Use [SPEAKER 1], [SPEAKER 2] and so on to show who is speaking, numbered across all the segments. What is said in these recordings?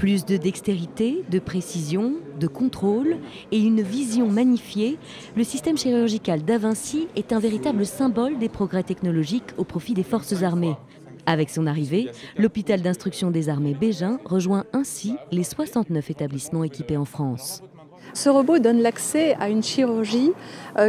[SPEAKER 1] Plus de dextérité, de précision, de contrôle et une vision magnifiée, le système chirurgical d'Avinci est un véritable symbole des progrès technologiques au profit des forces armées. Avec son arrivée, l'hôpital d'instruction des armées Bégin rejoint ainsi les 69 établissements équipés en France.
[SPEAKER 2] Ce robot donne l'accès à une chirurgie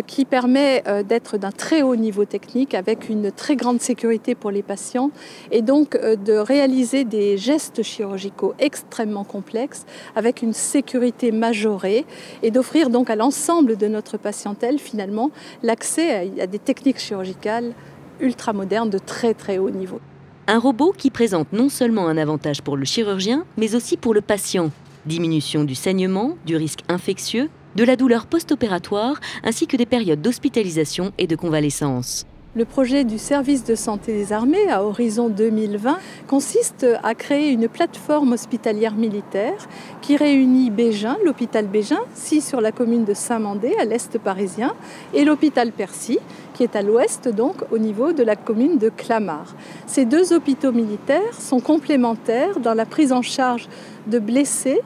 [SPEAKER 2] qui permet d'être d'un très haut niveau technique avec une très grande sécurité pour les patients et donc de réaliser des gestes chirurgicaux extrêmement complexes avec une sécurité majorée et d'offrir donc à l'ensemble de notre patientèle finalement l'accès à des techniques chirurgicales ultra modernes de très très haut niveau.
[SPEAKER 1] Un robot qui présente non seulement un avantage pour le chirurgien mais aussi pour le patient. Diminution du saignement, du risque infectieux, de la douleur post-opératoire, ainsi que des périodes d'hospitalisation et de convalescence.
[SPEAKER 2] Le projet du service de santé des armées à horizon 2020 consiste à créer une plateforme hospitalière militaire qui réunit Bégin, l'hôpital Bégin, sur la commune de Saint-Mandé à l'est parisien, et l'hôpital Percy, qui est à l'ouest donc au niveau de la commune de Clamart. Ces deux hôpitaux militaires sont complémentaires dans la prise en charge de blessés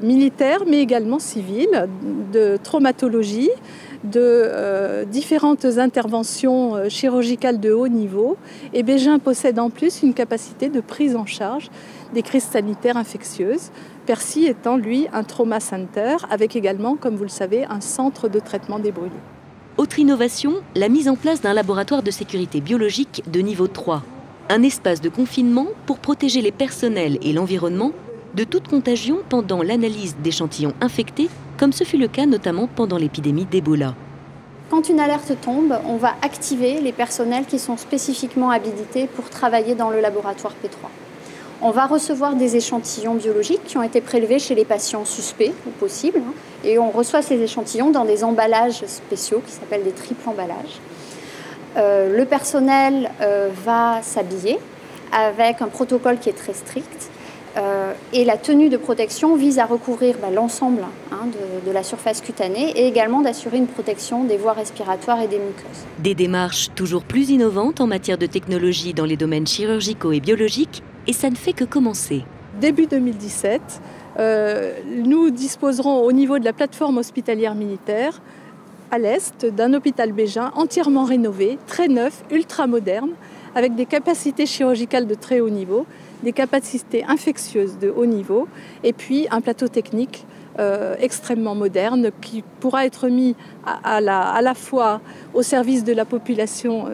[SPEAKER 2] militaires mais également civils, de traumatologie, de différentes interventions chirurgicales de haut niveau. Et Bégin possède en plus une capacité de prise en charge des crises sanitaires infectieuses. Percy étant, lui, un trauma center, avec également, comme vous le savez, un centre de traitement des brûlés.
[SPEAKER 1] Autre innovation, la mise en place d'un laboratoire de sécurité biologique de niveau 3. Un espace de confinement pour protéger les personnels et l'environnement de toute contagion pendant l'analyse d'échantillons infectés, comme ce fut le cas notamment pendant l'épidémie d'Ebola.
[SPEAKER 3] Quand une alerte tombe, on va activer les personnels qui sont spécifiquement habilités pour travailler dans le laboratoire P3. On va recevoir des échantillons biologiques qui ont été prélevés chez les patients suspects ou possibles, et on reçoit ces échantillons dans des emballages spéciaux qui s'appellent des triples emballages. Le personnel va s'habiller avec un protocole qui est très strict. Et la tenue de protection vise à recouvrir l'ensemble de la surface cutanée et également d'assurer une protection des voies respiratoires et des muqueuses.
[SPEAKER 1] Des démarches toujours plus innovantes en matière de technologie dans les domaines chirurgicaux et biologiques, et ça ne fait que commencer.
[SPEAKER 2] Début 2017, nous disposerons au niveau de la plateforme hospitalière militaire à l'est d'un hôpital Bégin entièrement rénové, très neuf, ultra moderne, avec des capacités chirurgicales de très haut niveau, des capacités infectieuses de haut niveau et puis un plateau technique extrêmement moderne qui pourra être mis à la fois au service de la population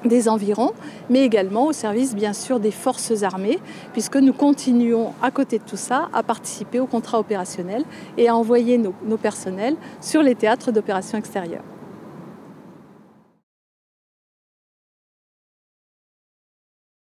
[SPEAKER 2] des environs, mais également au service bien sûr des forces armées, puisque nous continuons à côté de tout ça à participer au contrat opérationnel et à envoyer nos personnels sur les théâtres d'opérations extérieures.